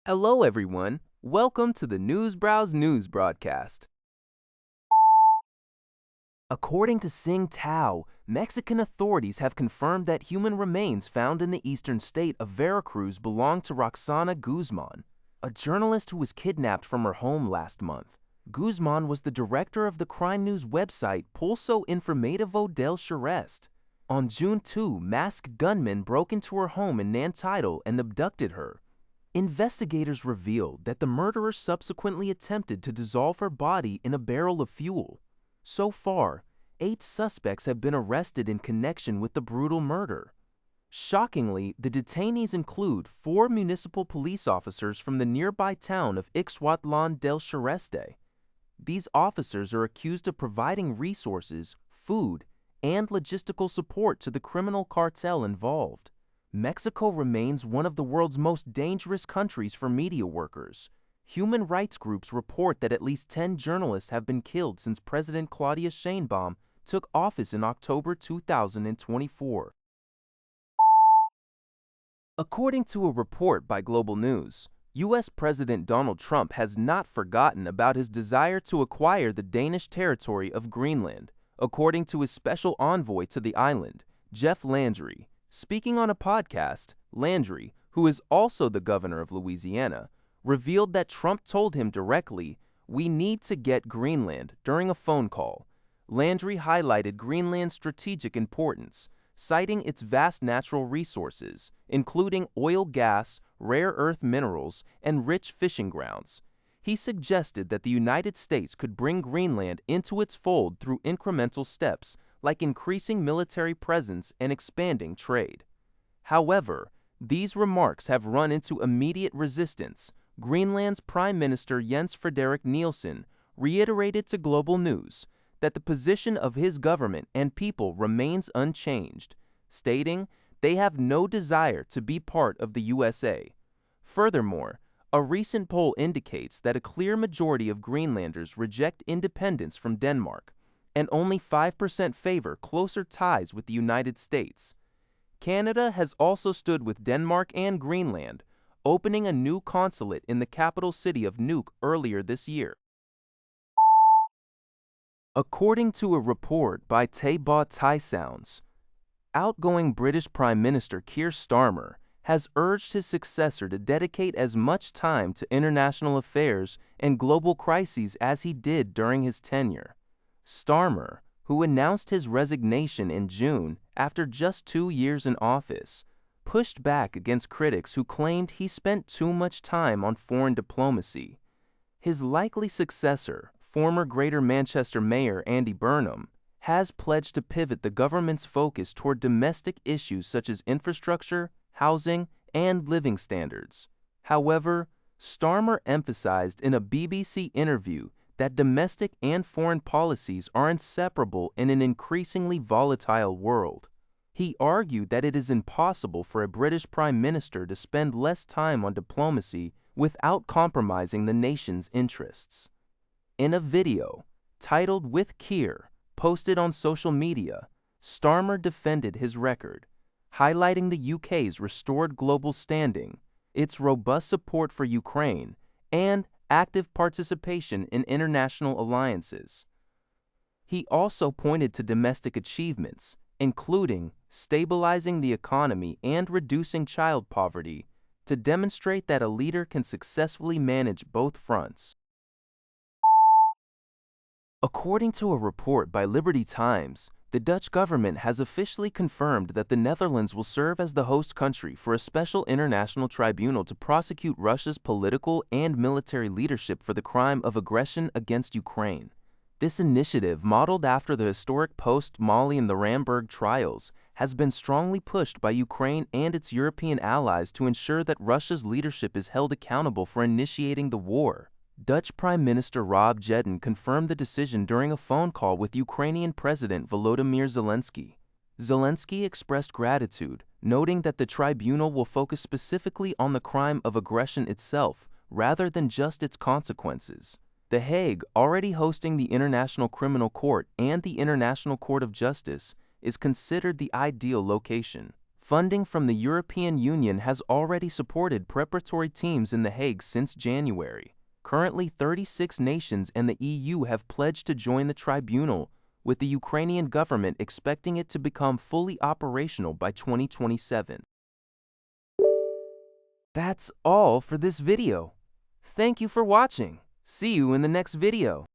Hello, everyone. Welcome to the Newsbrowse News broadcast. According to Sing Tao, Mexican authorities have confirmed that human remains found in the eastern state of Veracruz belong to Roxana Guzman, a journalist who was kidnapped from her home last month. Guzman was the director of the crime news website Pulso Informativo del Sureste. On June 2, masked gunmen broke into her home in Nantitle and abducted her. Investigators revealed that the murderer subsequently attempted to dissolve her body in a barrel of fuel. So far, 8 suspects have been arrested in connection with the brutal murder. Shockingly, the detainees include 4 municipal police officers from the nearby town of Ixhuatlan del Sureste. These officers are accused of providing resources, food, and logistical support to the criminal cartel involved. Mexico remains one of the world's most dangerous countries for media workers. Human rights groups report that at least 10 journalists have been killed since President Claudia Sheinbaum took office in October 2024. According to a report by Global News, U.S. President Donald Trump has not forgotten about his desire to acquire the Danish territory of Greenland, according to his special envoy to the island, Jeff Landry. Speaking on a podcast, Landry, who is also the governor of Louisiana, revealed that Trump told him directly, "We need to get Greenland," during a phone call. Landry highlighted Greenland's strategic importance, citing its vast natural resources, including oil, gas, rare earth minerals, and rich fishing grounds. He suggested that the United States could bring Greenland into its fold through incremental steps, like increasing military presence and expanding trade. However, these remarks have run into immediate resistance. Greenland's Prime Minister Jens Frederik Nielsen reiterated to Global News that the position of his government and people remains unchanged, stating they have no desire to be part of the USA. Furthermore, a recent poll indicates that a clear majority of Greenlanders reject independence from Denmark, and only 5% favor closer ties with the United States. Canada has also stood with Denmark and Greenland, opening a new consulate in the capital city of Nuuk earlier this year. According to a report by Taeba Thai Sounds, outgoing British Prime Minister Keir Starmer has urged his successor to dedicate as much time to international affairs and global crises as he did during his tenure. Starmer, who announced his resignation in June after just 2 years in office, pushed back against critics who claimed he spent too much time on foreign diplomacy. His likely successor, former Greater Manchester Mayor Andy Burnham, has pledged to pivot the government's focus toward domestic issues such as infrastructure, housing, and living standards. However, Starmer emphasized in a BBC interview that domestic and foreign policies are inseparable in an increasingly volatile world. He argued that it is impossible for a British Prime Minister to spend less time on diplomacy without compromising the nation's interests. In a video, titled "With Keir," posted on social media, Starmer defended his record, highlighting the UK's restored global standing, its robust support for Ukraine, and active participation in international alliances. He also pointed to domestic achievements, including stabilizing the economy and reducing child poverty, to demonstrate that a leader can successfully manage both fronts. According to a report by Liberty Times, the Dutch government has officially confirmed that the Netherlands will serve as the host country for a special international tribunal to prosecute Russia's political and military leadership for the crime of aggression against Ukraine. This initiative, modeled after the historic post-Mali and the Ramberg trials, has been strongly pushed by Ukraine and its European allies to ensure that Russia's leadership is held accountable for initiating the war. Dutch Prime Minister Rob Jetten confirmed the decision during a phone call with Ukrainian President Volodymyr Zelensky. Zelensky expressed gratitude, noting that the tribunal will focus specifically on the crime of aggression itself, rather than just its consequences. The Hague, already hosting the International Criminal Court and the International Court of Justice, is considered the ideal location. Funding from the European Union has already supported preparatory teams in The Hague since January. Currently, 36 nations and the EU have pledged to join the tribunal, with the Ukrainian government expecting it to become fully operational by 2027. That's all for this video. Thank you for watching. See you in the next video.